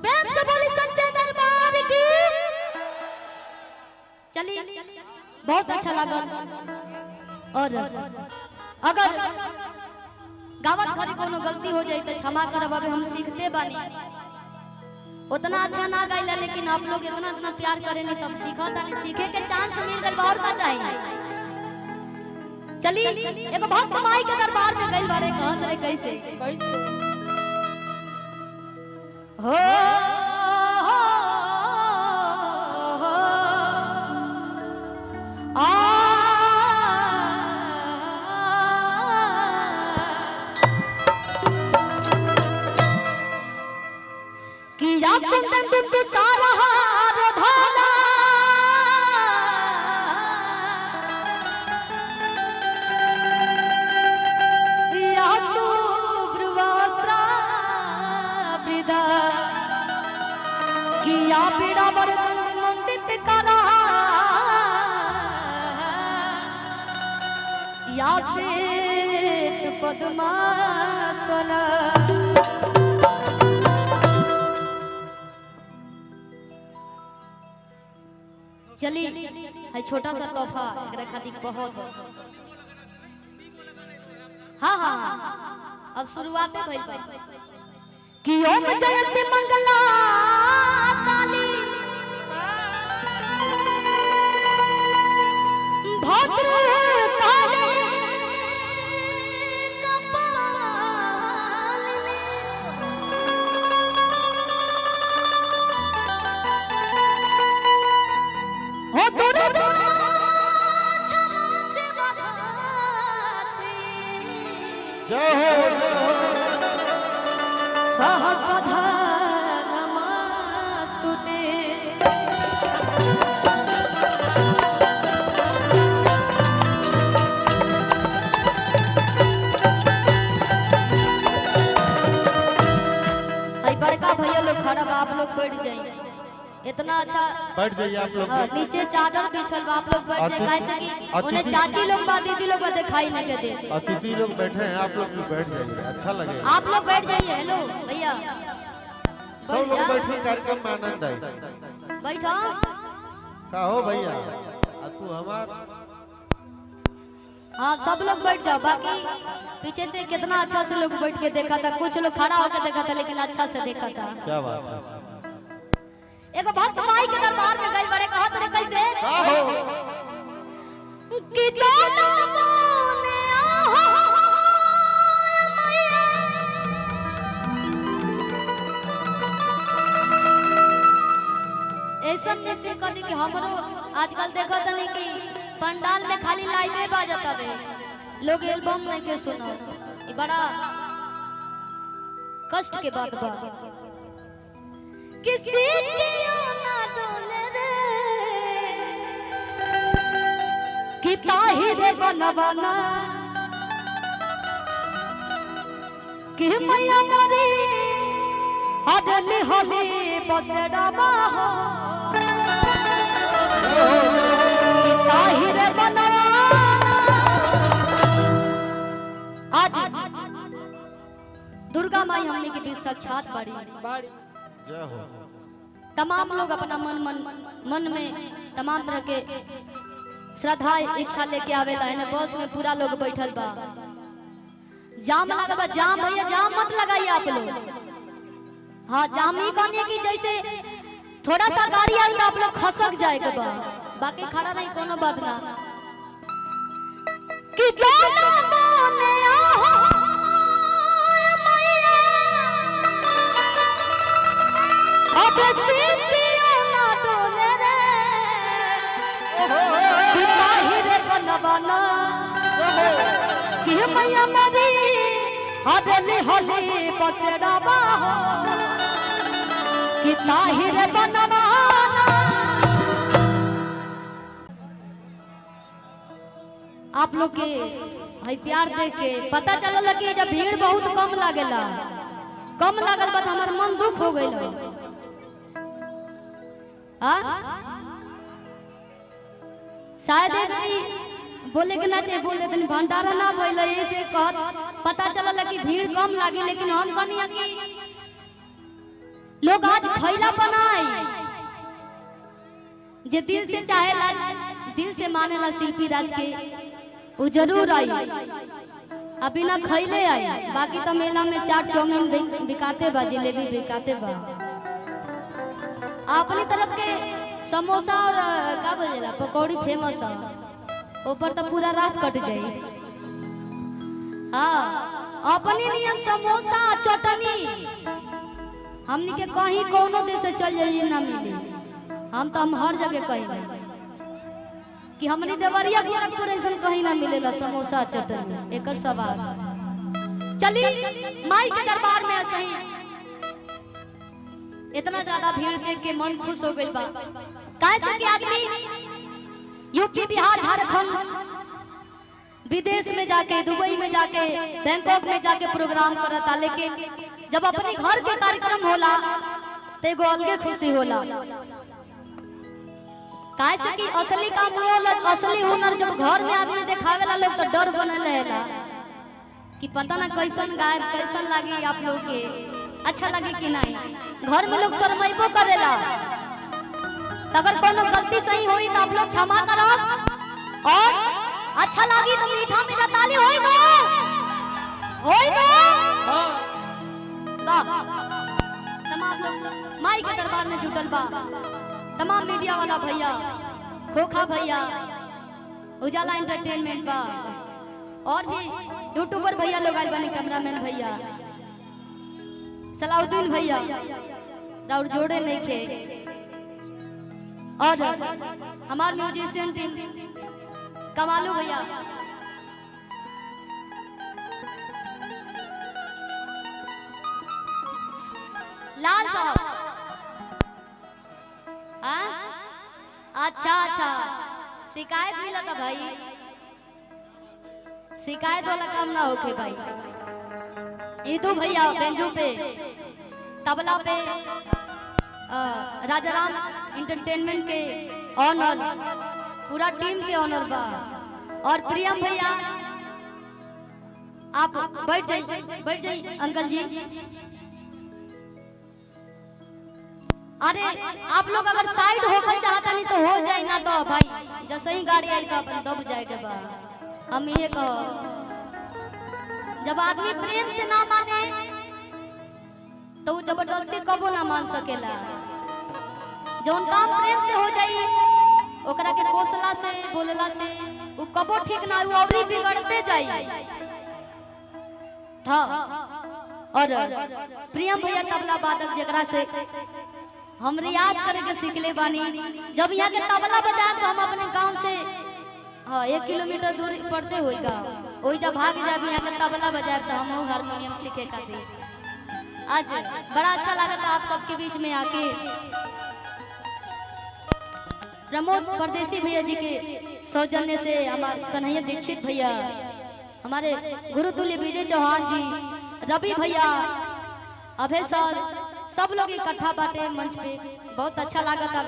प्रेम से बोली सच्चे दरबार की। चलिए बहुत अच्छा लगा। और अगर गावत घरी कोनो गलती हो जाए तो क्षमा करब, अबे हम सीखते बानी। उतना अच्छा ना गाइला लेकिन आप लोग इतना इतना प्यार करेनी तब सीखा तानी, सीखे के चांस मिल गइल और का चाहिए। चली एगो भक्त माई के दरबार में गइल बारे, कहत रहे कैसे कैसे हो किया कुंदन दुत सारा हार भाला या शुभ्रवस्त्रा वृदा किया पीड़ा वरदंड मंडित करा या श्वेत पद्मासन। चली है छोटा सा तोहफा एकरा खातिर बहुत। हाँ हाँ हाँ अब शुरुआते भइल बा कि ओम जयंती मंगला काली भद्र काली कपालिनी हो दुर्गा क्षमा सेवा धात्री जय हो सहस्रधा नमस्तुते। भाई बड़का भैया लोग खड़ा बा, आप लोग बैठ जाइए। इतना अच्छा बैठ जाइए आप लोग। नीचे चादर बिछल बा, आप लोग बैठ जाइए। कैसे कि उन्हें चाची लोग बा, दीदी लोग बा, दिखाई नहीं के दे। अतिथि लोग बैठे हैं, आप लोग भी बैठ जाइए, अच्छा लगेगा। आप लोग बैठ जाइए। हेलो भैया सब लोग बैठे, कार्यक्रम में आनंद आए। बैठो का हो भैया तू हमार। हाँ सब लोग बैठ जाओ। बाकी पीछे से कितना अच्छा से लोग बैठ के देखा था, कुछ लोग खड़ा होकर देखा था लेकिन अच्छा से देखा था। क्या बात है। एगो भक्त माई के दरबार में गइल बड़े, कहत रहे कैसे का हो कि जाना मोने आहो मैया ऐसा नहीं कदी कि हमरो आजकल देखो तनी कि पंडाल में खाली लाइवे बाजता बे, लोग एल्बम नहीं के सुनो। ये बड़ा कष्ट के बात बा। किसी की ना डोले रे कि ताहिरे बनवाना कि मैया मोरी हदली होली बसड़ावा हो कि ताहिरे बनवाना। आज दुर्गा माई हमने के बीच साक्षात बाड़ी। जय हो। तमाम लोग अपना मन में तमाम तरह के श्रद्धा इच्छा लेके आवेला है ना। बस में पूरा लोग बैठल बा, जाम लगा बा। जाम भैया जाम मत लगाइए आप लोग। हाँ जाम ही कहने की जैसे थोड़ा सा गाड़ी आई तो आप लोग खसक जाए के बा, बाकी खड़ा नहीं कोनो बात ना। कि जाना मोने आहो मैया अब सीतियों ना डोले रे कि ताहिरे बनवाना कि मैया मोरी हदली होली बसड़ावा हो कि ताहिरे बनवाना। आप लोग के भाई प्यार देख के पता चलल कि जब भीड़ बहुत कम लागेला, कम लागल बा हमार मन दुख हो गइल। शायद बोले के ना चाहिए, बोले दिन भंडारा ना भइल ऐसे कहत पता चलल कि भीड़ कम लागी, लेकिन हम कहनी कि लोग आज खैला बनाई जे दिल से चाहेला, दिल से मानेला शिल्पी राज के, वो जरूर आई। अभी ना खैले आई, बाकी तो मेला में चाट चाउमीन बिकाते बा, जिलेबी बिकाते बा। अपनी तरफ के समोसा और का बोलेला पकौड़ी फेमस है, ऊपर तो पूरा रात कट जाई। हाँ, अपनी नियम समोसा चटनी हमनी के कहीं कोनो देश से चल जाइए ना मिली। हम हर जगह कहीं कि हमनी देवरिया गोरखपुर ऐसा कहीं ना मिलेला समोसा चटनी। एकर सवाल चली माई के दरबार में सही इतना ज्यादा भीड़ देख के मन खुश हो गइल बा। कैसे कि आदमी यूपी बिहार झारखंड विदेश में जाके, दुबई में जाके, बैंकॉक में जाके प्रोग्राम करता, लेकिन जब अपने घर के कार्यक्रम होला तो एगो अलगे खुशी होला। कैसे कि असली काम होला, असली हुनर जब घर में आदमी दिखावेला लोग तो डर बनल रहेला कि पता ना कैसन गायब कैसन लागी, आप लोग के अच्छा लगे कि नहीं। घर में लोग शर्माइबो करेला, अगर कोनो गलती सही हुई तो आप लोग क्षमा करब, और अच्छा लगी तो मीठा मीठा ताली होई ना, होई ना। तमाम लोग माई के दरबार में जुटल बा, तमाम मीडिया वाला भैया, खोखा भैया, उजाला एंटरटेनमेंट बा, और भी यूट्यूबर भैया लोग आइल बानी, कैमरामैन भैया, सलाउद्दीन भैया और जोड़े नहीं थे, और हमार म्यूजिशियन टीम कमालू भैया, लाल साहब। अच्छा अच्छा, शिकायत मिला था भाई, शिकायत वाला काम ना होके भाई। ईदू भैया बेंजू पे, तबला पे राजाराम एंटरटेनमेंट के ऑनर, पूरा टीम के ऑनर बा, और प्रियम भैया आप बैठ जाइए अंकल जी। अरे आप लोग अगर साइड होकर चाहता नहीं तो हो जाए ना, तो भाई जैसे ही गाड़ी आई तो अपन दब जाएगा बा। हम ये कहो, जब आदमी प्रेम से ना माने तो वो जबरदस्ती कबो ना मान सकेला। जौन काम प्रेम से हो जाई, ओकरा के कोसला से बोलला से वो कबो ठीक ना, वो औरी बिगड़ते जाई। हाँ, और प्रियम भैया तबला वादक जकरा से हम रियाज करे के सीखले बानी। जब यहाँ के तबला बजा तो हम अपने गांव से 1 किलोमीटर दूर पड़ते होगा, वही जब भाग जाए यहाँ के तबला बजाए तो हम हारमोनियम सीखे खातिर। आज बड़ा अच्छा लगा था आप सबके बीच में आके। प्रमोद परदेसी भैया जी के सौजन्य से हमारे कन्हैया दीक्षित भैया, हमारे गुरुतुल्य विजय चौहान जी, रवि भैया, अभय सर, सब लोग इकट्ठा बाटे मंच पे, बहुत अच्छा लगा था।